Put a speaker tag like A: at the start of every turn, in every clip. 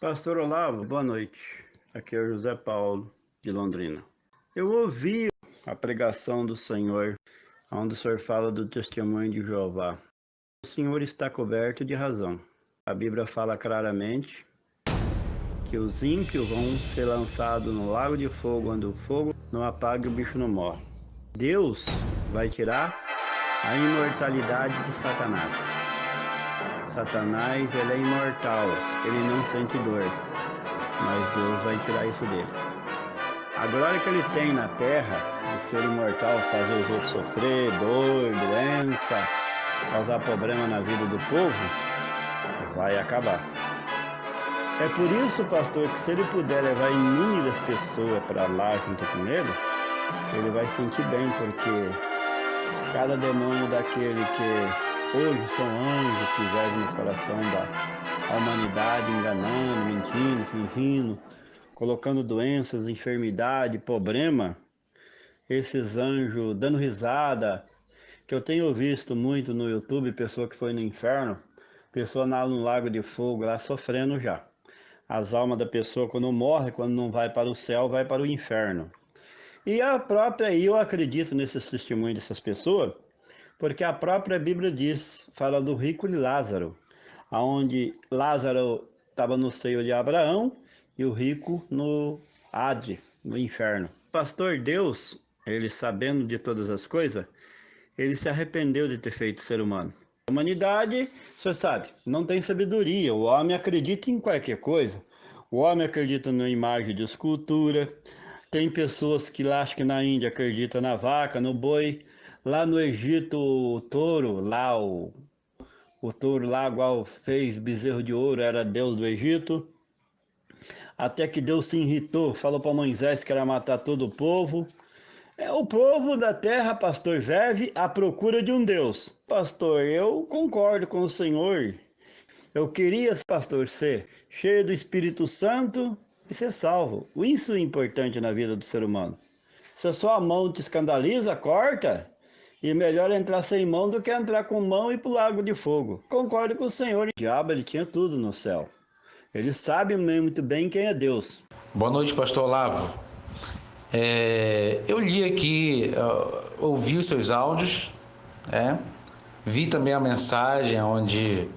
A: Pastor Olavo, boa noite. Aqui é o José Paulo, de Londrina. Eu ouvi a pregação do Senhor, onde o Senhor fala do testemunho de Jeová. O Senhor está coberto de razão. A Bíblia fala claramente que os ímpios vão ser lançados no lago de fogo, onde o fogo não apaga e o bicho não morre. Deus vai tirar a imortalidade de Satanás. Satanás, ele é imortal, ele não sente dor, mas Deus vai tirar isso dele. A glória que ele tem na terra, de ser imortal, fazer os outros sofrer, dor, doença, causar problema na vida do povo, vai acabar. É por isso, pastor, que se ele puder levar inúmeras pessoas para lá junto com ele vai sentir bem, porque cada demônio daquele que hoje são anjos que vivem no coração da humanidade, enganando, mentindo, fingindo, colocando doenças, enfermidade, problema, esses anjos dando risada, que eu tenho visto muito no YouTube, pessoa que foi no inferno, pessoa no lago de fogo lá sofrendo já. As almas da pessoa quando morre, quando não vai para o céu, vai para o inferno. E a própria, eu acredito nesses testemunhos dessas pessoas, porque a própria Bíblia diz, fala do rico de Lázaro, onde Lázaro estava no seio de Abraão e o rico no Hade, no inferno. Pastor Deus, ele sabendo de todas as coisas, ele se arrependeu de ter feito ser humano. A humanidade, você sabe, não tem sabedoria, o homem acredita em qualquer coisa. O homem acredita na imagem de escultura, tem pessoas que lá, acho que na Índia acreditam na vaca, no boi. Lá no Egito, o touro, lá o touro lá, igual fez bezerro de ouro, era Deus do Egito. Até que Deus se irritou, falou para Moisés que era matar todo o povo. É o povo da terra, pastor, vive à procura de um Deus. Pastor, eu concordo com o Senhor. Eu queria, pastor, ser cheio do Espírito Santo e ser salvo. Isso é importante na vida do ser humano. Se a sua mão te escandaliza, corta. E melhor entrar sem mão do que entrar com mão e ir para o lago de fogo. Concordo com o Senhor. O diabo, ele tinha tudo no céu. Ele sabe muito bem quem é Deus.
B: Boa noite, pastor Olavo. Eu li aqui, ouvi os seus áudios, vi também a mensagem onde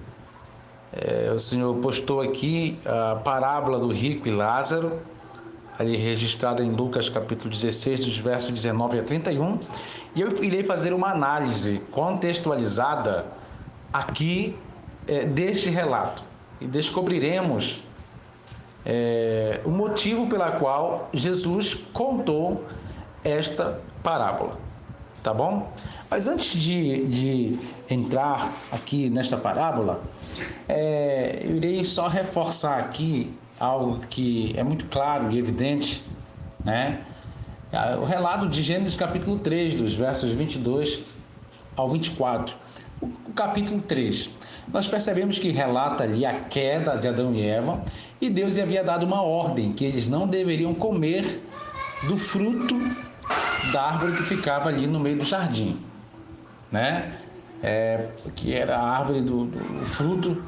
B: o senhor postou aqui a parábola do rico e Lázaro, ali registrada em Lucas capítulo 16, dos versos 19 a 31, e eu irei fazer uma análise contextualizada aqui deste relato, e descobriremos o motivo pela qual Jesus contou esta parábola, tá bom? Mas antes de entrar aqui nesta parábola, eu irei só reforçar aqui algo que é muito claro e evidente, né? O relato de Gênesis capítulo 3, dos versos 22 ao 24. O capítulo 3, nós percebemos que relata ali a queda de Adão e Eva, e Deus lhe havia dado uma ordem, que eles não deveriam comer do fruto da árvore que ficava ali no meio do jardim, né? Que era a árvore do fruto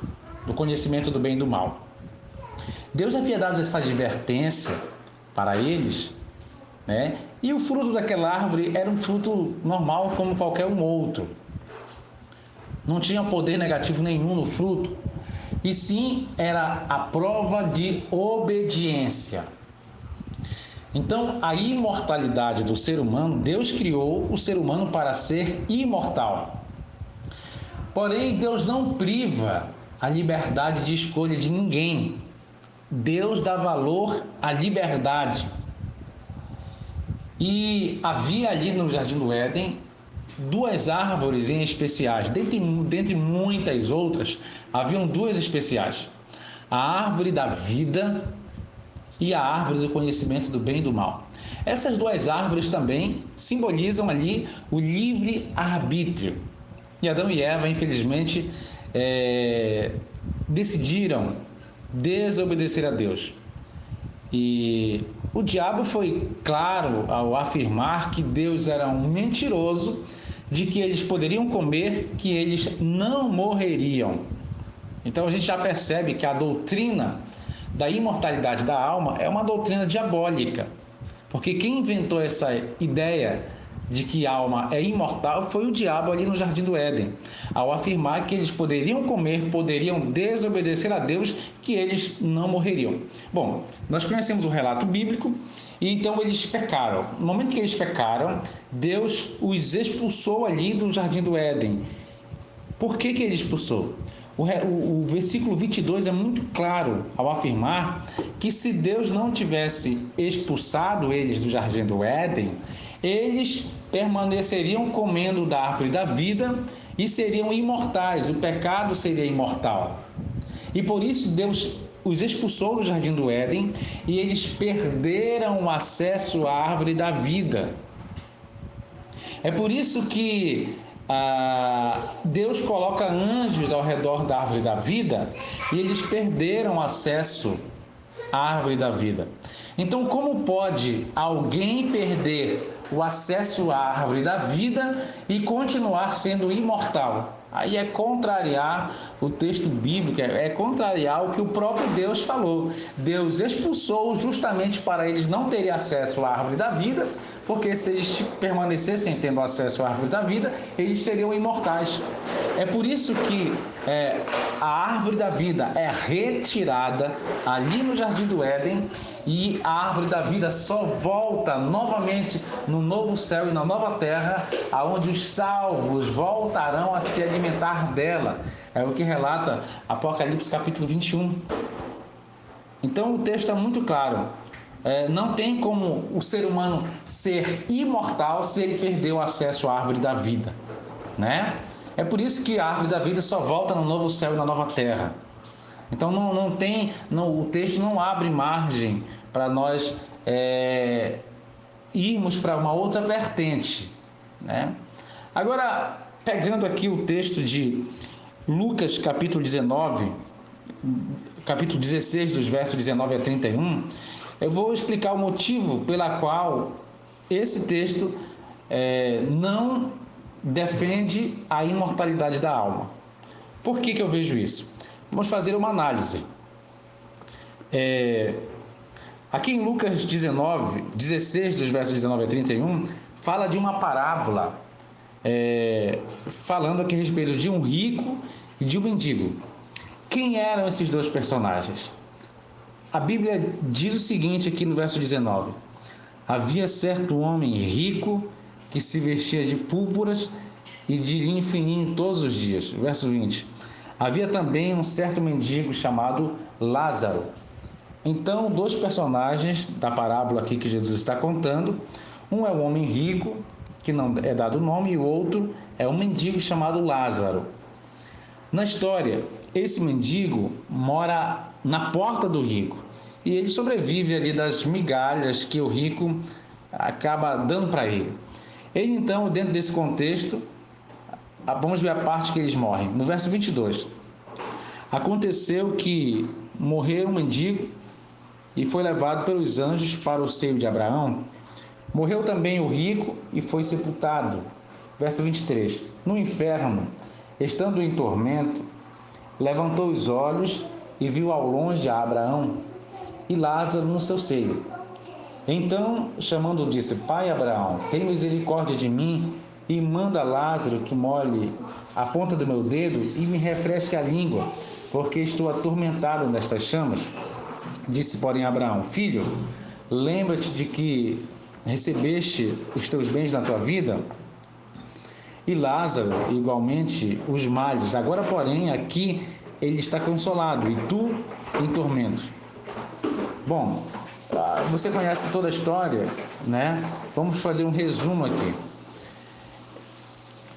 B: do conhecimento do bem e do mal. Deus havia dado essa advertência para eles, né? E o fruto daquela árvore era um fruto normal como qualquer um outro. Não tinha poder negativo nenhum no fruto, e sim era a prova de obediência. Então, a imortalidade do ser humano, Deus criou o ser humano para ser imortal. Porém, Deus não priva a liberdade de escolha de ninguém. Deus dá valor à liberdade. E havia ali no Jardim do Éden duas árvores em especiais. Dentre muitas outras, haviam duas especiais: a árvore da vida e a árvore do conhecimento do bem e do mal. Essas duas árvores também simbolizam ali o livre-arbítrio. E Adão e Eva, infelizmente, decidiram desobedecer a Deus. E o diabo foi claro ao afirmar que Deus era um mentiroso, de que eles poderiam comer, que eles não morreriam. Então a gente já percebe que a doutrina da imortalidade da alma é uma doutrina diabólica, porque quem inventou essa ideia de que a alma é imortal foi o diabo ali no Jardim do Éden, ao afirmar que eles poderiam comer, poderiam desobedecer a Deus, que eles não morreriam. Bom, nós conhecemos o relato bíblico, e então eles pecaram. No momento que eles pecaram, Deus os expulsou ali do Jardim do Éden. Por que ele expulsou? O versículo 22 é muito claro ao afirmar que se Deus não tivesse expulsado eles do Jardim do Éden, eles permaneceriam comendo da árvore da vida e seriam imortais, o pecado seria imortal. E por isso Deus os expulsou do Jardim do Éden e eles perderam o acesso à árvore da vida. É por isso que Deus coloca anjos ao redor da árvore da vida e eles perderam acesso à árvore da vida. Então, como pode alguém perder o acesso à árvore da vida e continuar sendo imortal? Aí é contrariar o texto bíblico, é contrariar o que o próprio Deus falou. Deus expulsou justamente para eles não terem acesso à árvore da vida, porque se eles permanecessem tendo acesso à árvore da vida, eles seriam imortais. É por isso que a árvore da vida é retirada ali no Jardim do Éden e a árvore da vida só volta novamente no novo céu e na nova terra, aonde os salvos voltarão a se alimentar dela. É o que relata Apocalipse capítulo 21. Então o texto é muito claro. Não tem como o ser humano ser imortal se ele perdeu o acesso à árvore da vida, né? É por isso que a árvore da vida só volta no novo céu e na nova terra. Então o texto não abre margem para nós irmos para uma outra vertente, né? Agora, pegando aqui o texto de Lucas capítulo 19, capítulo 16, dos versos 19 a 31, eu vou explicar o motivo pela qual esse texto não defende a imortalidade da alma. Por que eu vejo isso? Vamos fazer uma análise. Aqui em Lucas 16, dos versos 19 a 31, fala de uma parábola, falando aqui a respeito de um rico e de um mendigo. Quem eram esses dois personagens? A Bíblia diz o seguinte aqui no verso 19: havia certo homem rico que se vestia de púrpuras e de linho fininho todos os dias. Verso 20: havia também um certo mendigo chamado Lázaro. Então, dois personagens da parábola aqui que Jesus está contando, um é um homem rico, que não é dado nome, e o outro é um mendigo chamado Lázaro. Na história, esse mendigo mora na porta do rico e ele sobrevive ali das migalhas que o rico acaba dando para ele. Ele então, dentro desse contexto, vamos ver a parte que eles morrem. No verso 22, aconteceu que morreu um mendigo e foi levado pelos anjos para o seio de Abraão. Morreu também o rico e foi sepultado. Verso 23, no inferno, estando em tormento, levantou os olhos e viu ao longe a Abraão e Lázaro no seu seio. Então, chamando, disse: Pai Abraão, tem misericórdia de mim e manda Lázaro que molhe a ponta do meu dedo e me refresque a língua, porque estou atormentado nestas chamas. Disse, porém, Abraão: Filho, lembra-te de que recebeste os teus bens na tua vida, e Lázaro igualmente os males. Agora, porém, aqui ele está consolado e tu em tormentos. Bom, você conhece toda a história, né? Vamos fazer um resumo aqui.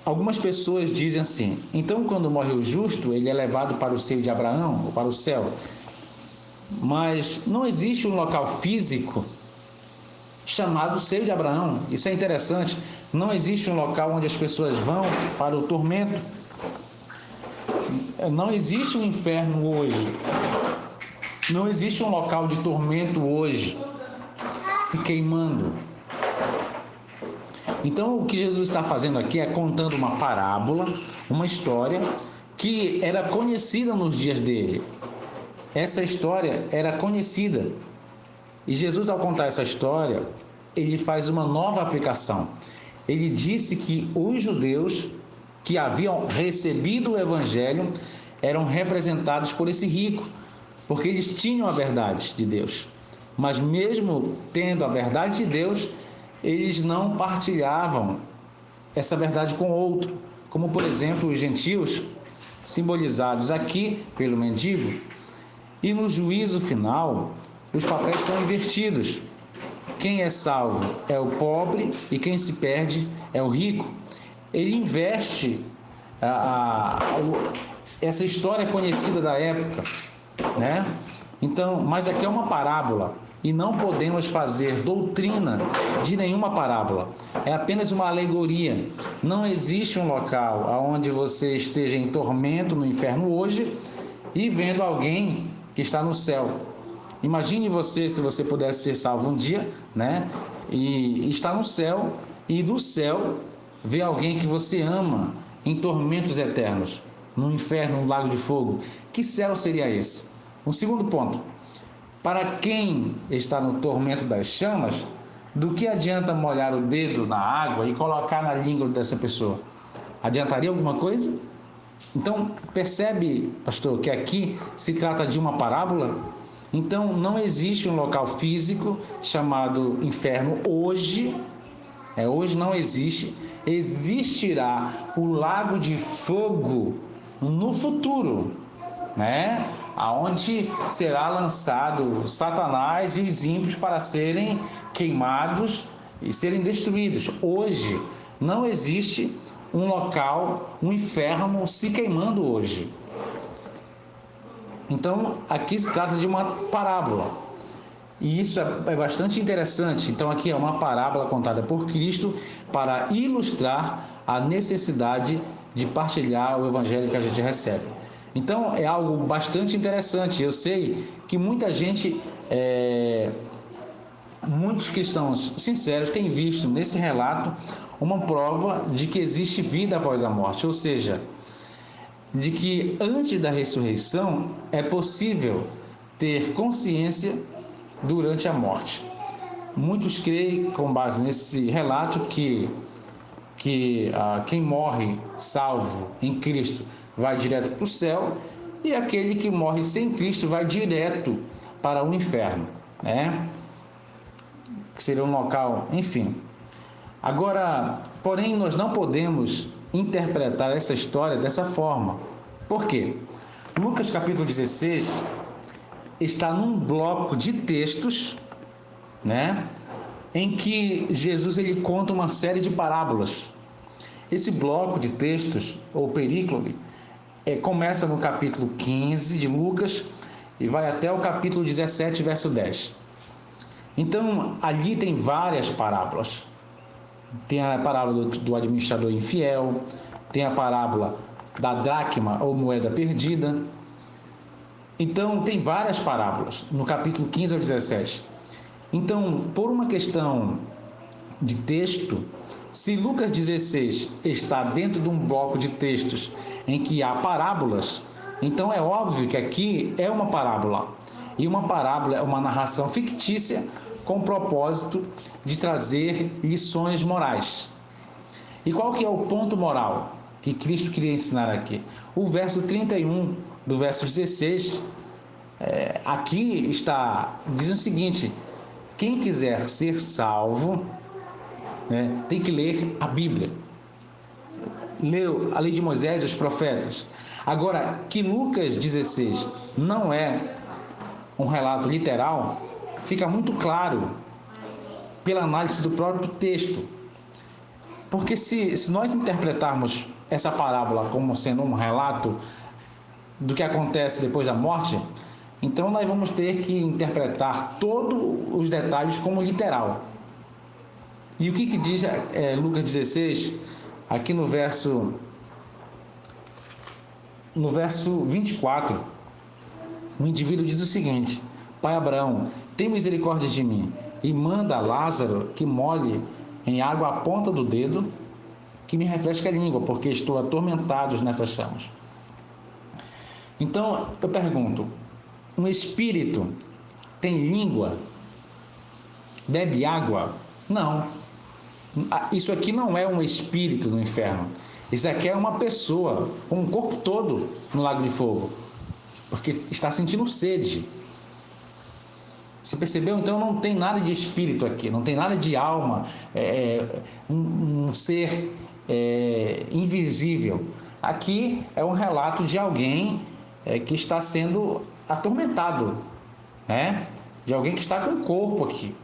B: Algumas pessoas dizem assim: então, quando morre o justo, ele é levado para o seio de Abraão, ou para o céu. Mas não existe um local físico chamado seio de Abraão. Isso é interessante. Não existe um local onde as pessoas vão para o tormento. Não existe um inferno hoje. Não existe um local de tormento hoje, se queimando. Então, o que Jesus está fazendo aqui é contando uma parábola, uma história que era conhecida nos dias dele. essa história era conhecida. E Jesus, ao contar essa história, ele faz uma nova aplicação. Ele disse que os judeus que haviam recebido o evangelho eram representados por esse rico, porque eles tinham a verdade de Deus. Mas mesmo tendo a verdade de Deus, eles não partilhavam essa verdade com outro, como por exemplo os gentios, simbolizados aqui pelo mendigo. E no juízo final, os papéis são invertidos. Quem é salvo é o pobre e quem se perde é o rico. Ele investe essa história conhecida da época, né? Então, mas aqui é uma parábola e não podemos fazer doutrina de nenhuma parábola. É apenas uma alegoria. Não existe um local onde você esteja em tormento no inferno hoje e vendo alguém que está no céu. Imagine você, se você pudesse ser salvo um dia, né? E está no céu e do céu vê alguém que você ama em tormentos eternos, no inferno, no lago de fogo. Que céu seria esse? Um segundo ponto. Para quem está no tormento das chamas, do que adianta molhar o dedo na água e colocar na língua dessa pessoa? Adiantaria alguma coisa? Então, percebe, pastor, que aqui se trata de uma parábola? Então, não existe um local físico chamado inferno hoje. Hoje não existe. Existirá o lago de fogo no futuro, né? Aonde será lançado Satanás e os ímpios para serem queimados e serem destruídos. Hoje não existe um local, um inferno se queimando hoje. Então, aqui se trata de uma parábola. E isso é bastante interessante. Então, aqui é uma parábola contada por Cristo para ilustrar a necessidade de partilhar o evangelho que a gente recebe. Então, é algo bastante interessante. Eu sei que muita gente, muitos cristãos sinceros têm visto nesse relato uma prova de que existe vida após a morte. Ou seja, de que antes da ressurreição é possível ter consciência durante a morte. Muitos creem, com base nesse relato, que quem morre salvo em Cristo vai direto para o céu e aquele que morre sem Cristo vai direto para o inferno, né? Que seria um local, enfim. Agora, porém, nós não podemos interpretar essa história dessa forma. Por quê? Lucas capítulo 16 está num bloco de textos, né, em que Jesus ele conta uma série de parábolas. Esse bloco de textos, ou períclope, começa no capítulo 15 de Lucas e vai até o capítulo 17, verso 10. Então, ali tem várias parábolas. Tem a parábola do administrador infiel, tem a parábola da dracma ou moeda perdida. Então, tem várias parábolas, no capítulo 15 ao 17. Então, por uma questão de texto, se Lucas 16 está dentro de um bloco de textos em que há parábolas, então é óbvio que aqui é uma parábola. E uma parábola é uma narração fictícia com o propósito de trazer lições morais. E qual que é o ponto moral que Cristo queria ensinar aqui? O verso 31 do verso 16, aqui está dizendo o seguinte: quem quiser ser salvo, né, tem que ler a Bíblia. Leu a lei de Moisés e os profetas. Agora, que Lucas 16 não é um relato literal, fica muito claro pela análise do próprio texto. Porque se nós interpretarmos essa parábola como sendo um relato do que acontece depois da morte, então nós vamos ter que interpretar todos os detalhes como literal. E o que diz Lucas 16, aqui no verso 24, o indivíduo diz o seguinte: Pai Abraão, tem misericórdia de mim e manda Lázaro que molhe em água a ponta do dedo, que me refresque a língua, porque estou atormentado nessas chamas. Então, eu pergunto, um espírito tem língua, bebe água? Não. Isso aqui não é um espírito no inferno. Isso aqui é uma pessoa com o corpo todo no lago de fogo, porque está sentindo sede. Você percebeu? Então não tem nada de espírito aqui, não tem nada de alma, um ser invisível. Aqui é um relato de alguém que está sendo atormentado, né? De alguém que está com o corpo aqui.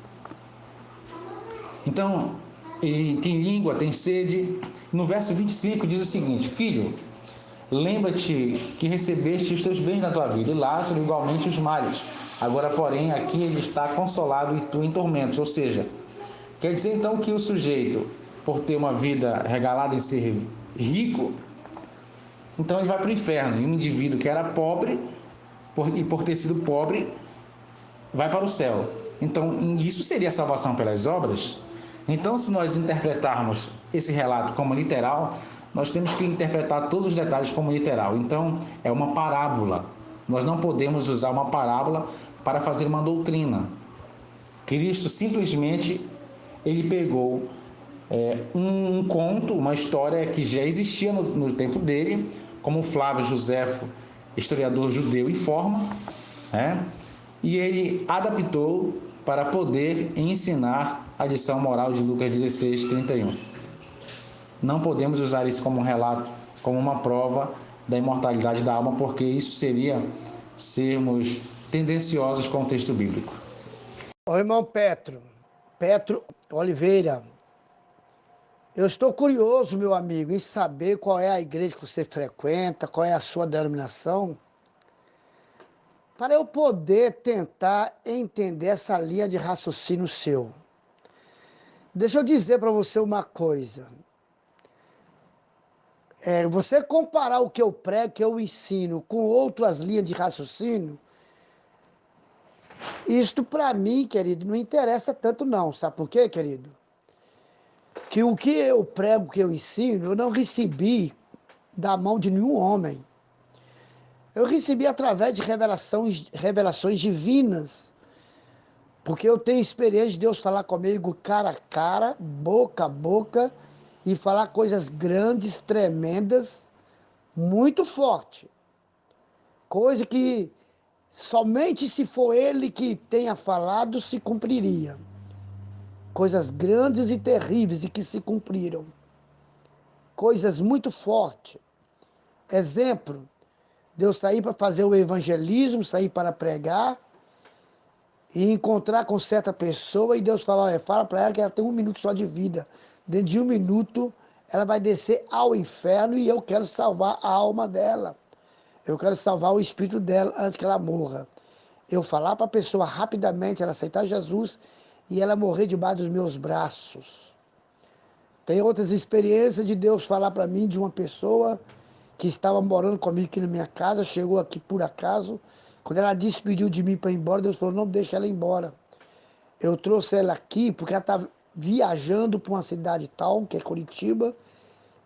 B: Então, ele tem língua, tem sede. No verso 25 diz o seguinte: Filho, lembra-te que recebeste os teus bens na tua vida, e Lázaro igualmente os males. Agora, porém, aqui ele está consolado e tu em tormentos. Ou seja, quer dizer então que o sujeito, por ter uma vida regalada em ser rico, então ele vai para o inferno. E um indivíduo que era pobre, por ter sido pobre, vai para o céu. Então, isso seria salvação pelas obras? Então, se nós interpretarmos esse relato como literal, nós temos que interpretar todos os detalhes como literal. Então, é uma parábola. Nós não podemos usar uma parábola para fazer uma doutrina. Cristo simplesmente ele pegou um conto, uma história que já existia no tempo dele, como Flávio Joséfo, historiador judeu, informa, né? E ele adaptou para poder ensinar a lição moral de Lucas 16:31. Não podemos usar isso como um relato, como uma prova da imortalidade da alma, porque isso seria sermos tendenciosos com o texto bíblico.
C: Ô irmão Petro Oliveira, eu estou curioso, meu amigo, em saber qual é a igreja que você frequenta, qual é a sua denominação, para eu poder tentar entender essa linha de raciocínio seu. Deixa eu dizer para você uma coisa. Você comparar o que eu prego, que eu ensino, com outras linhas de raciocínio, isto para mim, querido, não interessa tanto não. Sabe por quê, querido? Que o que eu prego, que eu ensino, eu não recebi da mão de nenhum homem. Eu recebi através de revelações divinas. Porque eu tenho experiência de Deus falar comigo cara a cara, boca a boca, e falar coisas grandes, tremendas, muito forte. Coisa que somente se for Ele que tenha falado, se cumpriria. Coisas grandes e terríveis e que se cumpriram. Coisas muito fortes. Exemplo, de eu sair para fazer o evangelismo, sair para pregar, e encontrar com certa pessoa e Deus fala, olha, fala para ela que ela tem 1 minuto só de vida. Dentro de 1 minuto ela vai descer ao inferno e eu quero salvar a alma dela. Eu quero salvar o espírito dela antes que ela morra. Eu falar para a pessoa rapidamente, ela aceitar Jesus e ela morrer debaixo dos meus braços. Tem outras experiências de Deus falar para mim de uma pessoa que estava morando comigo aqui na minha casa, chegou aqui por acaso. Quando ela despediu de mim para ir embora, Deus falou, não deixa ela ir embora. Eu trouxe ela aqui porque ela está viajando para uma cidade tal, que é Curitiba,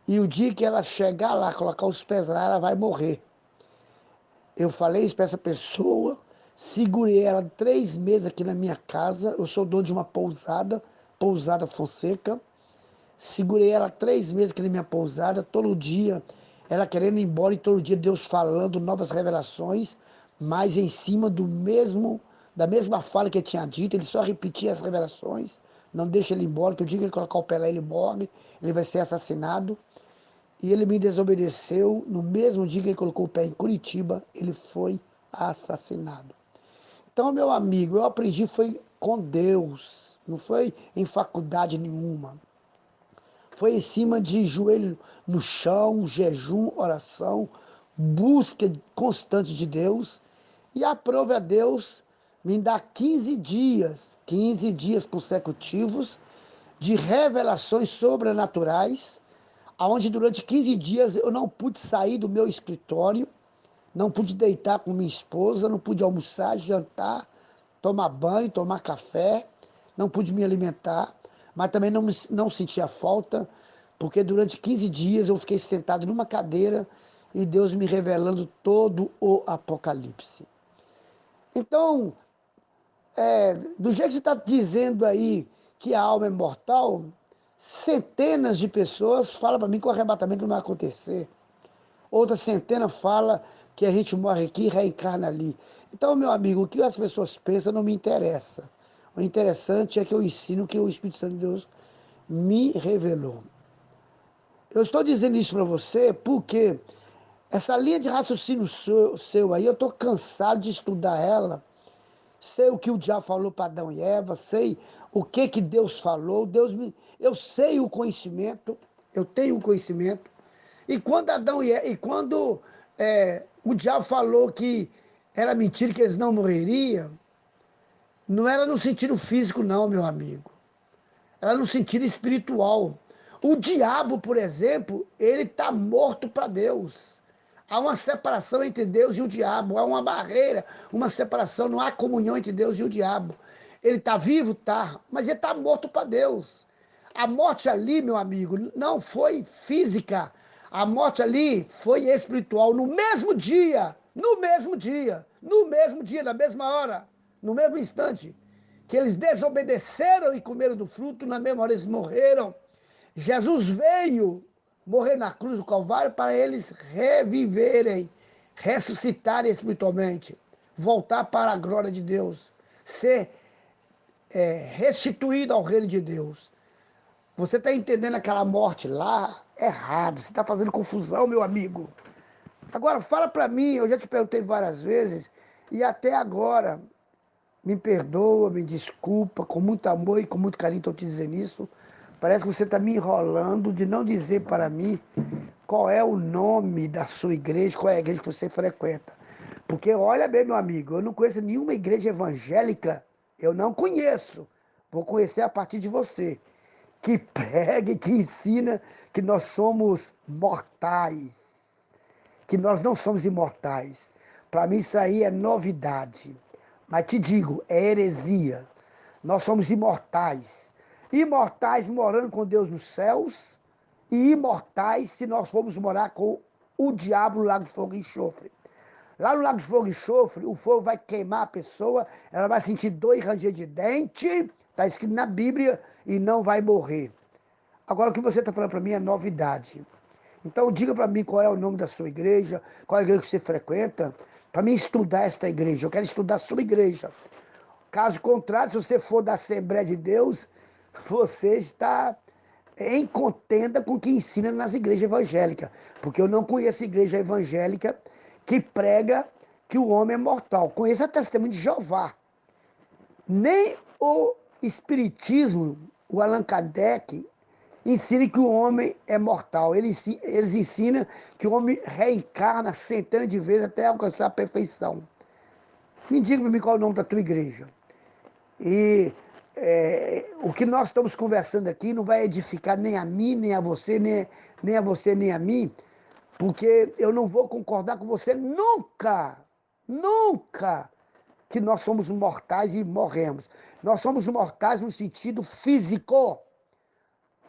C: e o dia que ela chegar lá, colocar os pés lá, ela vai morrer. Eu falei isso para essa pessoa, segurei ela 3 meses aqui na minha casa, eu sou dono de uma pousada, Pousada Fonseca, segurei ela 3 meses aqui na minha pousada, todo dia ela querendo ir embora e todo dia Deus falando novas revelações, mas em cima da mesma fala que ele tinha dito, ele só repetia as revelações, não deixa ele ir embora, que o dia que ele colocar o pé lá ele morre, ele vai ser assassinado. E ele me desobedeceu, no mesmo dia que ele colocou o pé em Curitiba, ele foi assassinado. Então, meu amigo, eu aprendi foi com Deus, não foi em faculdade nenhuma. Foi em cima de joelho no chão, jejum, oração, busca constante de Deus. E aprove a Deus me dar 15 dias consecutivos de revelações sobrenaturais, onde durante 15 dias eu não pude sair do meu escritório, não pude deitar com minha esposa, não pude almoçar, jantar, tomar banho, tomar café, não pude me alimentar, mas também não sentia falta, porque durante 15 dias eu fiquei sentado numa cadeira e Deus me revelando todo o Apocalipse. Então, do jeito que você está dizendo aí que a alma é mortal, centenas de pessoas falam para mim que o arrebatamento não vai acontecer. Outra centena fala que a gente morre aqui e reencarna ali. Então, meu amigo, o que as pessoas pensam não me interessa. O interessante é que eu ensino o que o Espírito Santo de Deus me revelou. Eu estou dizendo isso para você porque essa linha de raciocínio seu aí, eu estou cansado de estudar ela. Sei o que o diabo falou para Adão e Eva, sei o que Deus falou. Eu sei o conhecimento, eu tenho o conhecimento. E quando o diabo falou que era mentira, que eles não morreriam, não era no sentido físico, não, meu amigo. Era no sentido espiritual. O diabo, por exemplo, ele está morto para Deus. Há uma separação entre Deus e o diabo. Há uma barreira, uma separação. Não há comunhão entre Deus e o diabo. Ele está vivo? Tá. Mas ele está morto para Deus. A morte ali, meu amigo, não foi física. A morte ali foi espiritual. No mesmo dia, na mesma hora, no mesmo instante que eles desobedeceram e comeram do fruto, na mesma hora eles morreram. Jesus veio morrer na cruz do Calvário para eles reviverem, ressuscitarem espiritualmente, voltar para a glória de Deus, ser restituído ao reino de Deus. Você está entendendo aquela morte lá? Errado, você está fazendo confusão, meu amigo. Agora, fala para mim, eu já te perguntei várias vezes, e até agora, me perdoa, me desculpa, com muito amor e com muito carinho estou te dizendo isso. Parece que você está me enrolando de não dizer para mim qual é o nome da sua igreja, qual é a igreja que você frequenta. Porque olha bem, meu amigo, eu não conheço nenhuma igreja evangélica, eu não conheço. Vou conhecer a partir de você, que prega e que ensina que nós somos mortais, que nós não somos imortais. Para mim isso aí é novidade. Mas te digo, é heresia. Nós somos imortais. Imortais morando com Deus nos céus e imortais se nós formos morar com o diabo no lago de fogo e enxofre. Lá no lago de fogo e enxofre, o fogo vai queimar a pessoa, ela vai sentir dor e ranger de dente, está escrito na Bíblia, e não vai morrer. Agora o que você está falando para mim é novidade. Então diga para mim qual é o nome da sua igreja, qual é a igreja que você frequenta, para mim estudar esta igreja. Eu quero estudar a sua igreja. Caso contrário, se você for da Assembleia de Deus, você está em contenda com o que ensina nas igrejas evangélicas. Porque eu não conheço igreja evangélica que prega que o homem é mortal. Conheço a Testemunho de Jeová. Nem o Espiritismo, o Allan Kardec, ensina que o homem é mortal. Eles ensinam que o homem reencarna centenas de vezes até alcançar a perfeição. Me diga para mim qual é o nome da tua igreja. E o que nós estamos conversando aqui não vai edificar nem a mim, nem a você, nem a você, nem a mim, porque eu não vou concordar com você nunca, nunca, que nós somos mortais e morremos. Nós somos mortais no sentido físico.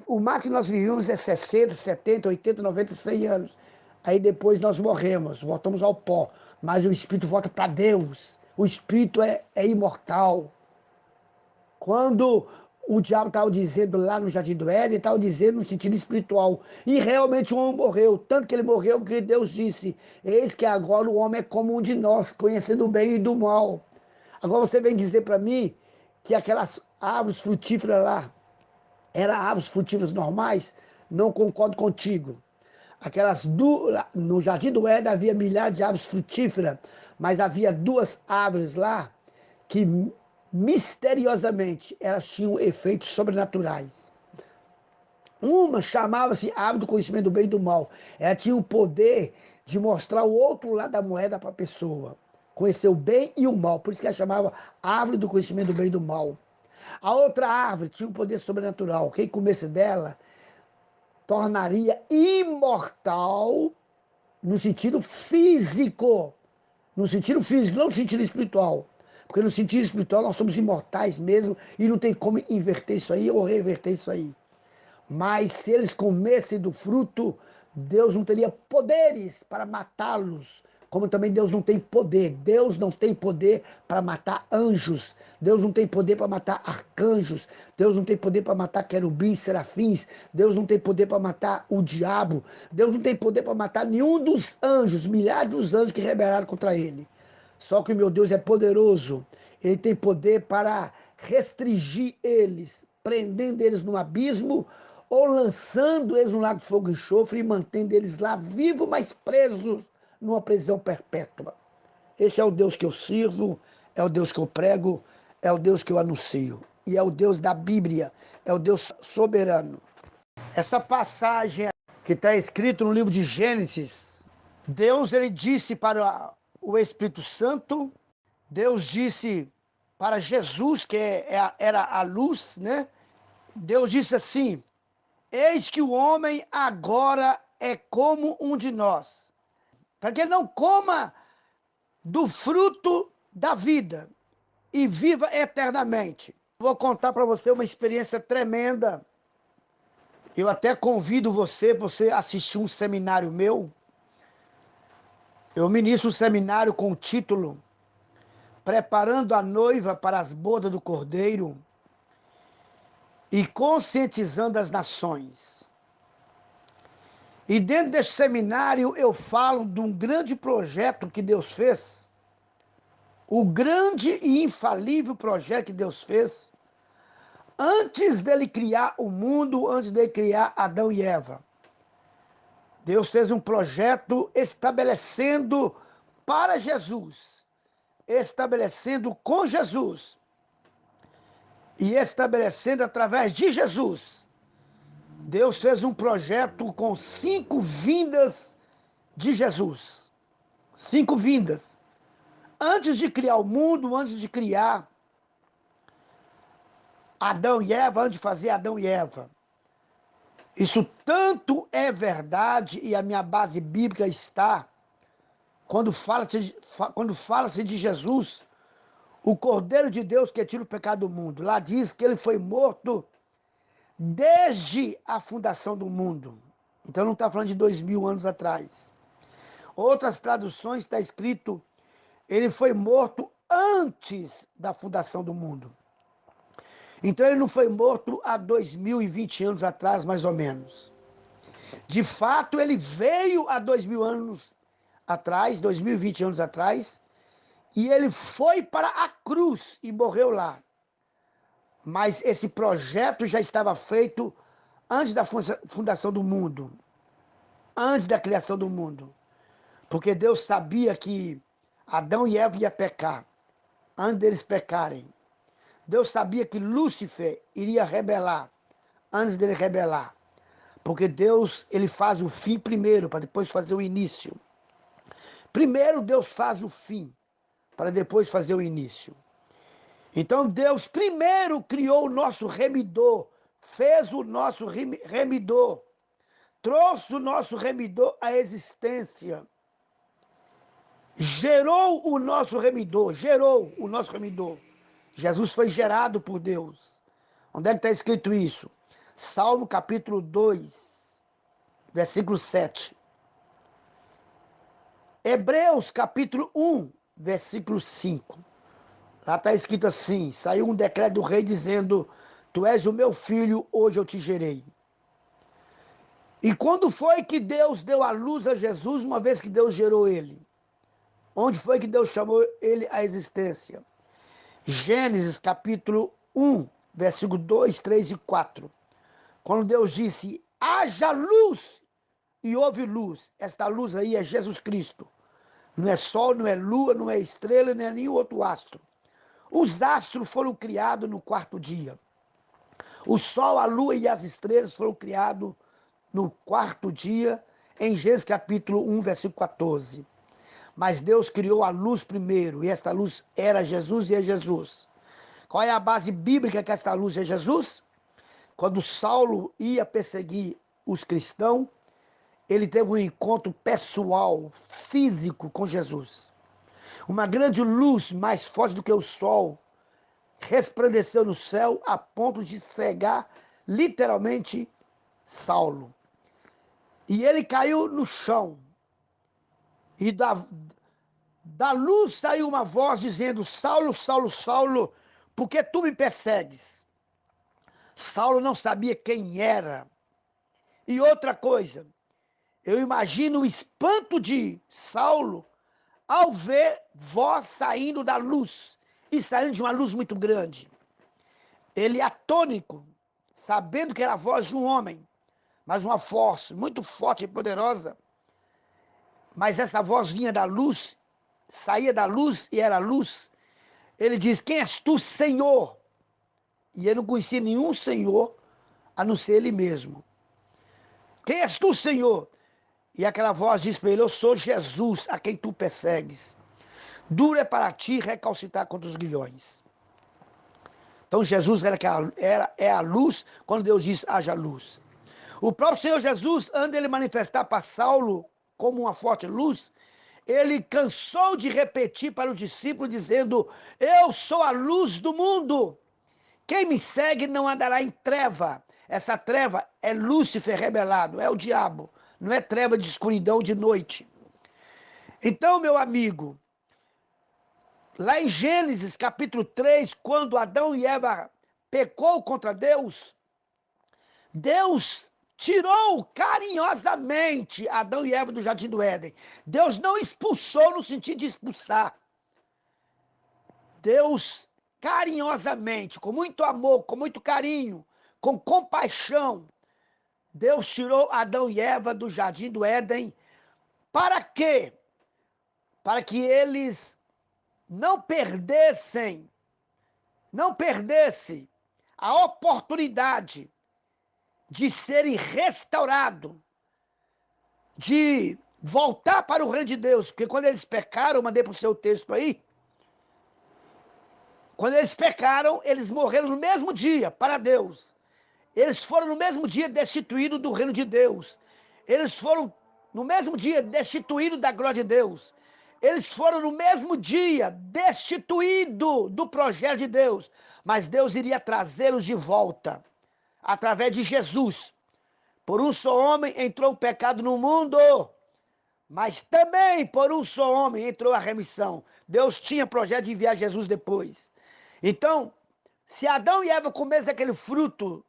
C: O máximo que nós vivemos é 60, 70, 80, 90, 100 anos. Aí depois nós morremos, voltamos ao pó. Mas o espírito volta para Deus. O espírito é imortal. Quando o diabo estava dizendo lá no Jardim do Éden, estava dizendo no sentido espiritual. E realmente o homem morreu. Tanto que ele morreu que Deus disse: eis que agora o homem é como um de nós, conhecendo o bem e do mal. Agora você vem dizer para mim que aquelas árvores frutíferas lá eram árvores frutíferas normais? Não concordo contigo. No Jardim do Éden havia milhares de árvores frutíferas, mas havia duas árvores lá que misteriosamente elas tinham efeitos sobrenaturais. Uma chamava-se árvore do conhecimento do bem e do mal. Ela tinha o poder de mostrar o outro lado da moeda para a pessoa. Conhecer o bem e o mal. Por isso que ela chamava árvore do conhecimento do bem e do mal. A outra árvore tinha um poder sobrenatural. Quem comesse dela tornaria imortal no sentido físico. No sentido físico, não no sentido espiritual. Porque no sentido espiritual nós somos imortais mesmo e não tem como inverter isso aí ou reverter isso aí. Mas se eles comessem do fruto, Deus não teria poderes para matá-los como também Deus não tem poder. Deus não tem poder para matar anjos. Deus não tem poder para matar arcanjos. Deus não tem poder para matar querubins, serafins. Deus não tem poder para matar o diabo. Deus não tem poder para matar nenhum dos anjos, milhares dos anjos que rebelaram contra ele. Só que o meu Deus é poderoso. Ele tem poder para restringir eles, prendendo eles no abismo ou lançando eles no lago de fogo e enxofre e mantendo eles lá vivos, mas presos numa prisão perpétua. Esse é o Deus que eu sirvo, é o Deus que eu prego, é o Deus que eu anuncio. E é o Deus da Bíblia, é o Deus soberano. Essa passagem que está escrito no livro de Gênesis, Deus ele disse para o Espírito Santo, Deus disse para Jesus, que era a luz, né? Deus disse assim: eis que o homem agora é como um de nós, para que ele não coma do fruto da vida e viva eternamente. Vou contar para você uma experiência tremenda. Eu até convido você a assistir um seminário meu. Eu ministro um seminário com o título Preparando a Noiva para as Bodas do Cordeiro e Conscientizando as Nações. E dentro desse seminário eu falo de um grande projeto que Deus fez, o grande e infalível projeto que Deus fez, antes dele criar o mundo, antes dele criar Adão e Eva. Deus fez um projeto estabelecendo para Jesus, estabelecendo com Jesus e estabelecendo através de Jesus. Deus fez um projeto com 5 vindas de Jesus. 5 vindas. Antes de criar o mundo, antes de criar Adão e Eva, antes de fazer Adão e Eva. Isso tanto é verdade, e a minha base bíblica está, quando fala-se de Jesus, o Cordeiro de Deus que tira o pecado do mundo. Lá diz que ele foi morto desde a fundação do mundo. Então não está falando de 2000 anos atrás. Outras traduções está escrito, ele foi morto antes da fundação do mundo. Então ele não foi morto há 2020 anos atrás, mais ou menos. De fato, ele veio há 2000 anos atrás, 2020 anos atrás, e ele foi para a cruz e morreu lá. Mas esse projeto já estava feito antes da fundação do mundo, antes da criação do mundo. Porque Deus sabia que Adão e Eva iam pecar, antes deles pecarem. Deus sabia que Lúcifer iria rebelar, antes dele rebelar. Porque Deus, ele faz o fim primeiro, para depois fazer o início. Primeiro Deus faz o fim, para depois fazer o início. Então Deus primeiro criou o nosso remidor, fez o nosso remidor, trouxe o nosso remidor à existência. Gerou o nosso remidor. Jesus foi gerado por Deus. Onde é que está escrito isso? Salmo capítulo 2, versículo 7. Hebreus capítulo 1, versículo 5. Lá está escrito assim, saiu um decreto do rei dizendo, tu és o meu filho, hoje eu te gerei. E quando foi que Deus deu a luz a Jesus, uma vez que Deus gerou ele? Onde foi que Deus chamou ele à existência? Gênesis capítulo 1, versículo 2, 3 e 4. Quando Deus disse, haja luz, e houve luz. Esta luz aí é Jesus Cristo. Não é sol, não é lua, não é estrela, não é nenhum outro astro. Os astros foram criados no 4º dia. O sol, a lua e as estrelas foram criados no 4º dia, em Gênesis capítulo 1, versículo 14. Mas Deus criou a luz primeiro, e esta luz era Jesus e é Jesus. Qual é a base bíblica que esta luz é Jesus? Quando Saulo ia perseguir os cristãos, ele teve um encontro pessoal, físico com Jesus. Uma grande luz, mais forte do que o sol, resplandeceu no céu a ponto de cegar literalmente Saulo. E ele caiu no chão. E Da luz saiu uma voz dizendo: Saulo, Saulo, Saulo, por que tu me persegues? Saulo não sabia quem era. E outra coisa, eu imagino o espanto de Saulo ao ver voz saindo da luz, e saindo de uma luz muito grande. Ele atônico, sabendo que era a voz de um homem, mas uma voz muito forte e poderosa. Mas essa voz vinha da luz, saía da luz e era luz. Ele diz: quem és tu, Senhor? E ele não conhecia nenhum Senhor, a não ser ele mesmo. Quem és tu, Senhor? E aquela voz diz para ele: eu sou Jesus, a quem tu persegues. Duro é para ti recalcitar contra os grilhões. Então Jesus é a luz, quando Deus diz haja luz. O próprio Senhor Jesus, antes de ele manifestar para Saulo como uma forte luz, ele cansou de repetir para o discípulo, dizendo: eu sou a luz do mundo. Quem me segue não andará em treva. Essa treva é Lúcifer rebelado, é o diabo. Não é treva de escuridão de noite. Então, meu amigo, lá em Gênesis capítulo 3, quando Adão e Eva pecou contra Deus, Deus tirou carinhosamente Adão e Eva do jardim do Éden. Deus não expulsou no sentido de expulsar. Deus carinhosamente, com muito amor, com muito carinho, com compaixão, Deus tirou Adão e Eva do jardim do Éden. Para quê? Para que eles não perdessem a oportunidade de serem restaurados, de voltar para o reino de Deus. Porque quando eles pecaram, eu mandei para o seu texto aí, quando eles pecaram, eles morreram no mesmo dia para Deus. Eles foram no mesmo dia destituídos do reino de Deus. Eles foram no mesmo dia destituídos da glória de Deus. Eles foram no mesmo dia destituídos do projeto de Deus. Mas Deus iria trazê-los de volta através de Jesus. Por um só homem entrou o pecado no mundo, mas também por um só homem entrou a remissão. Deus tinha projeto de enviar Jesus depois. Então, se Adão e Eva comessem daquele fruto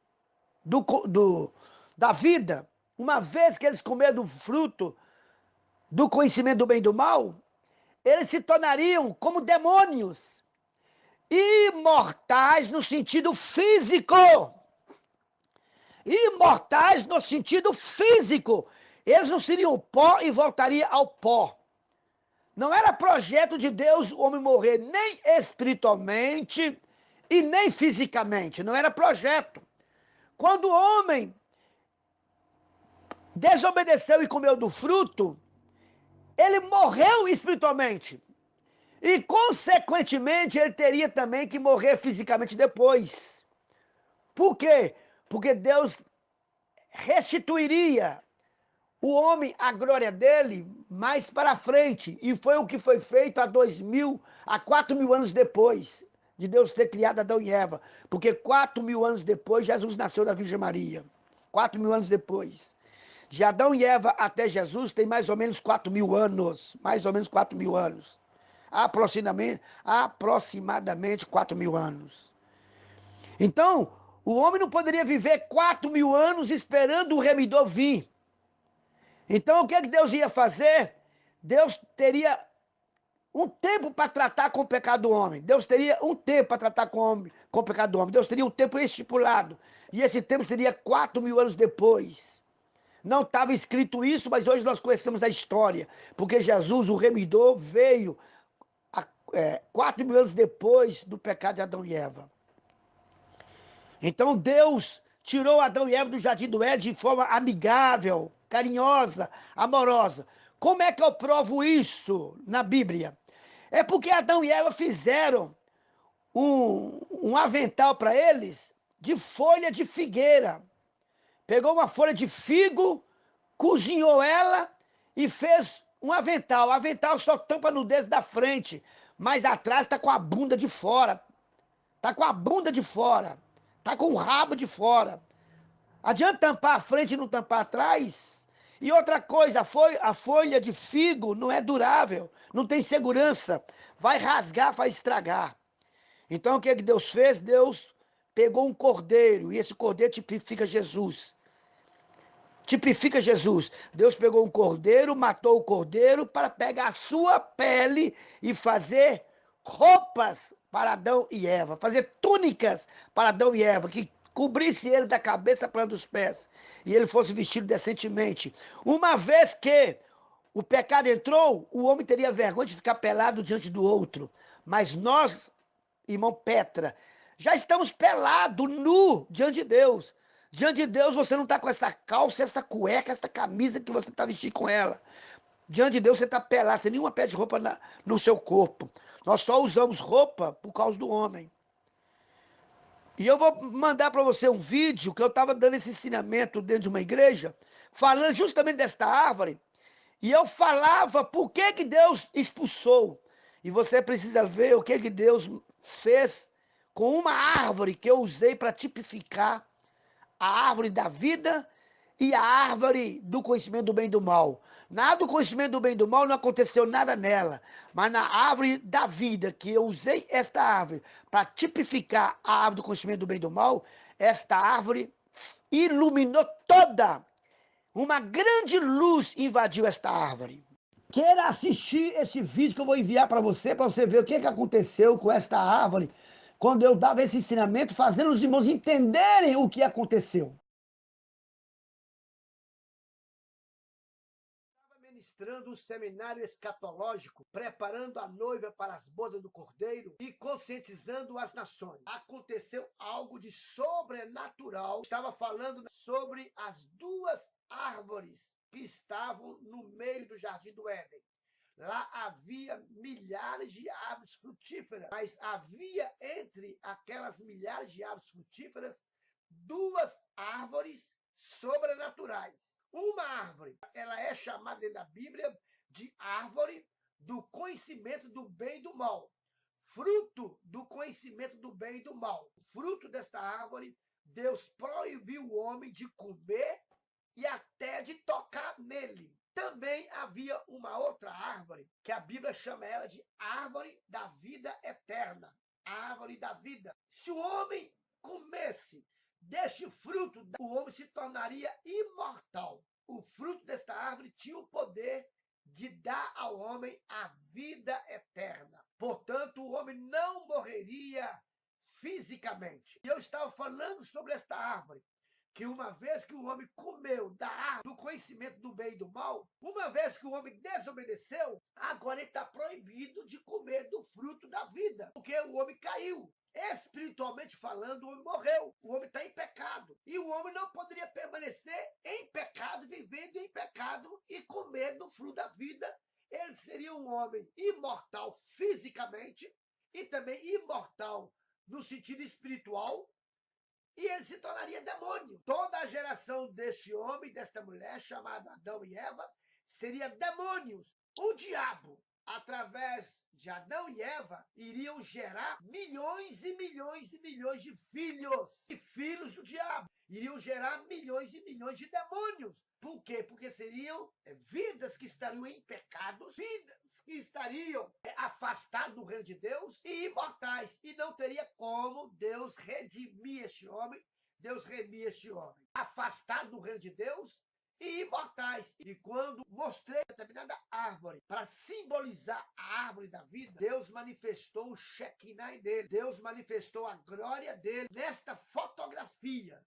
C: da vida, uma vez que eles comeram do fruto do conhecimento do bem e do mal, eles se tornariam como demônios, imortais no sentido físico. Imortais no sentido físico. Eles não seriam pó e voltariam ao pó. Não era projeto de Deus o homem morrer nem espiritualmente e nem fisicamente. Não era projeto. Quando o homem desobedeceu e comeu do fruto, ele morreu espiritualmente. E, consequentemente, ele teria também que morrer fisicamente depois. Por quê? Porque Deus restituiria o homem à glória dele mais para frente. E foi o que foi feito há 4.000 anos depois de Deus ter criado Adão e Eva. Porque 4.000 anos depois, Jesus nasceu da Virgem Maria. 4.000 anos depois. De Adão e Eva até Jesus tem mais ou menos 4.000 anos. Mais ou menos 4.000 anos. Aproximadamente 4.000 anos. Então, o homem não poderia viver 4.000 anos esperando o remidor vir. Então, o que Deus ia fazer? Deus teria um tempo para tratar com o pecado do homem. Deus teria um tempo para tratar com o pecado do homem. Deus teria um tempo estipulado. E esse tempo seria 4.000 anos depois. Não estava escrito isso, mas hoje nós conhecemos a história. Porque Jesus, o remidor, veio 4.000 anos depois do pecado de Adão e Eva. Então Deus tirou Adão e Eva do jardim do Éden de forma amigável, carinhosa, amorosa. Como é que eu provo isso na Bíblia? É porque Adão e Eva fizeram um avental para eles de folha de figueira. Pegou uma folha de figo, cozinhou ela e fez um avental. O avental só tampa a nudez da frente, mas atrás está com a bunda de fora. Está com a bunda de fora. Está com o rabo de fora. Adianta tampar a frente e não tampar atrás? E outra coisa, a folha de figo não é durável, não tem segurança, vai rasgar, vai estragar. Então o que Deus fez? Deus pegou um cordeiro, e esse cordeiro tipifica Jesus. Tipifica Jesus. Deus pegou um cordeiro, matou o cordeiro para pegar a sua pele e fazer roupas para Adão e Eva, fazer túnicas para Adão e Eva, que cobrisse ele da cabeça para os pés, e ele fosse vestido decentemente. Uma vez que o pecado entrou, o homem teria vergonha de ficar pelado diante do outro. Mas nós, irmão Petra, já estamos pelados, nu, diante de Deus. Diante de Deus, você não está com essa calça, essa cueca, essa camisa que você está vestindo com ela. Diante de Deus, você está pelado, sem nenhuma pé de roupa no seu corpo. Nós só usamos roupa por causa do homem. E eu vou mandar para você um vídeo que eu estava dando esse ensinamento dentro de uma igreja, falando justamente desta árvore. E eu falava por que Deus expulsou. E você precisa ver o que Deus fez com uma árvore que eu usei para tipificar a árvore da vida e a árvore do conhecimento do bem e do mal. Na árvore do conhecimento do bem e do mal não aconteceu nada nela, mas na árvore da vida, que eu usei esta árvore para tipificar a árvore do conhecimento do bem e do mal, esta árvore iluminou toda. Uma grande luz invadiu esta árvore. Queira assistir esse vídeo que eu vou enviar para você ver o que aconteceu com esta árvore quando eu dava esse ensinamento, fazendo os irmãos entenderem o que aconteceu. Estava ministrando um seminário escatológico, preparando a noiva para as bodas do Cordeiro e conscientizando as nações. Aconteceu algo de sobrenatural. Estava falando sobre as duas árvores que estavam no meio do jardim do Éden. Lá havia milhares de árvores frutíferas, mas havia entre aquelas milhares de árvores frutíferas duas árvores sobrenaturais. Uma árvore, ela é chamada dentro da Bíblia de árvore do conhecimento do bem e do mal. Fruto do conhecimento do bem e do mal. Fruto desta árvore, Deus proibiu o homem de comer e até de tocar nele. Também havia uma outra árvore, que a Bíblia chama ela de árvore da vida eterna. Árvore da vida. Se o homem comesse deste fruto, o homem se tornaria imortal. O fruto desta árvore tinha o poder de dar ao homem a vida eterna. Portanto, o homem não morreria fisicamente. E eu estava falando sobre esta árvore, que uma vez que o homem comeu da árvore do conhecimento do bem e do mal, uma vez que o homem desobedeceu, agora ele está proibido de comer do fruto da vida, porque o homem caiu. Espiritualmente falando, o homem morreu, o homem está em pecado. E o homem não poderia permanecer em pecado, vivendo em pecado e comer do fruto da vida. Ele seria um homem imortal fisicamente e também imortal no sentido espiritual, e ele se tornaria demônio. Toda a geração deste homem, desta mulher, chamada Adão e Eva, seria demônios. O diabo, através de Adão e Eva, iriam gerar milhões e milhões e milhões de filhos. E filhos do diabo. Iriam gerar milhões e milhões de demônios. Por quê? Porque seriam vidas que estariam em pecados, vidas que estariam afastados do reino de Deus e imortais. E não teria como Deus redimir este homem, Deus remir este homem. Afastado do reino de Deus e imortais. E quando mostrei determinada árvore para simbolizar a árvore da vida, Deus manifestou o Shekinah dele. Deus manifestou a glória dele nesta fotografia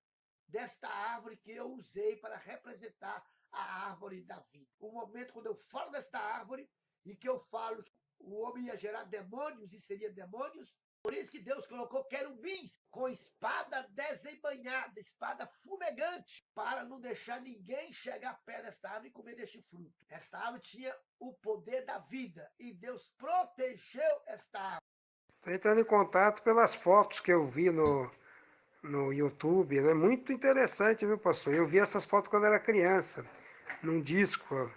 C: desta árvore que eu usei para representar a árvore da vida. O momento quando eu falo desta árvore e que eu falo que o homem ia gerar demônios e seria demônios, por isso que Deus colocou querubins com espada desembainhada, espada fumegante, para não deixar ninguém chegar perto desta árvore e comer deste fruto. Esta árvore tinha o poder da vida e Deus protegeu esta árvore.
D: Estou entrando em contato pelas fotos que eu vi no YouTube, né? Muito interessante, viu, pastor? Eu vi essas fotos quando era criança, num disco.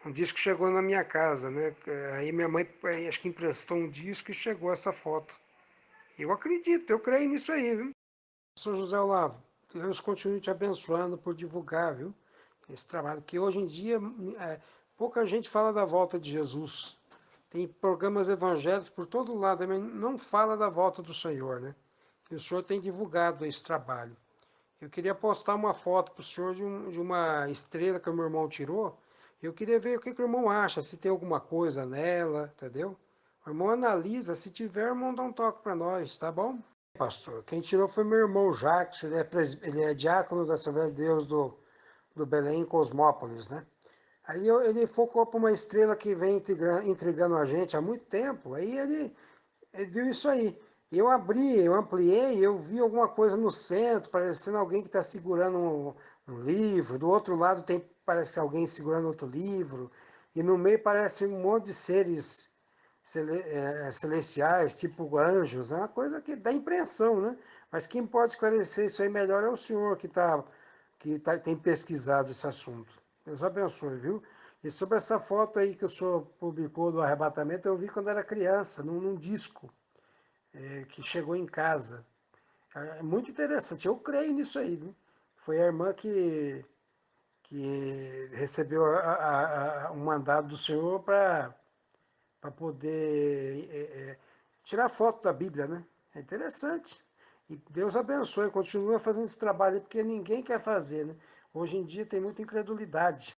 D: Um disco chegou na minha casa, né? Aí minha mãe acho que emprestou um disco e chegou essa foto. Eu acredito, eu creio nisso aí, viu? Pastor José Olavo, Deus continue te abençoando por divulgar, viu? esse trabalho, que hoje em dia pouca gente fala da volta de Jesus. Tem programas evangélicos por todo lado, mas não fala da volta do Senhor, né? E o Senhor tem divulgado esse trabalho. Eu queria postar uma foto para o senhor de uma estrela que o meu irmão tirou. Eu queria ver o que o irmão acha, se tem alguma coisa nela, entendeu? O irmão analisa, se tiver, o irmão dá um toque para nós, tá bom? Pastor, quem tirou foi meu irmão Jacques, ele é diácono da Assembleia de Deus do Belém Cosmópolis, né? Aí ele focou para uma estrela que vem intrigando a gente há muito tempo. Aí ele viu isso aí. Eu abri, eu ampliei, eu vi alguma coisa no centro, parecendo alguém que está segurando um livro. Do outro lado parece alguém segurando outro livro. E no meio parece um monte de seres celestiais, tipo anjos. É uma coisa que dá impressão, né? Mas quem pode esclarecer isso aí melhor é o senhor tem pesquisado esse assunto. Deus abençoe, viu? E sobre essa foto aí que o senhor publicou do arrebatamento, eu vi quando era criança, num disco que chegou em casa. É muito interessante, eu creio nisso aí, viu? Foi a irmã que recebeu um mandado do Senhor para poder tirar foto da Bíblia, né? É interessante. E Deus abençoe, continua fazendo esse trabalho aí, porque ninguém quer fazer, né? Hoje em dia tem muita incredulidade.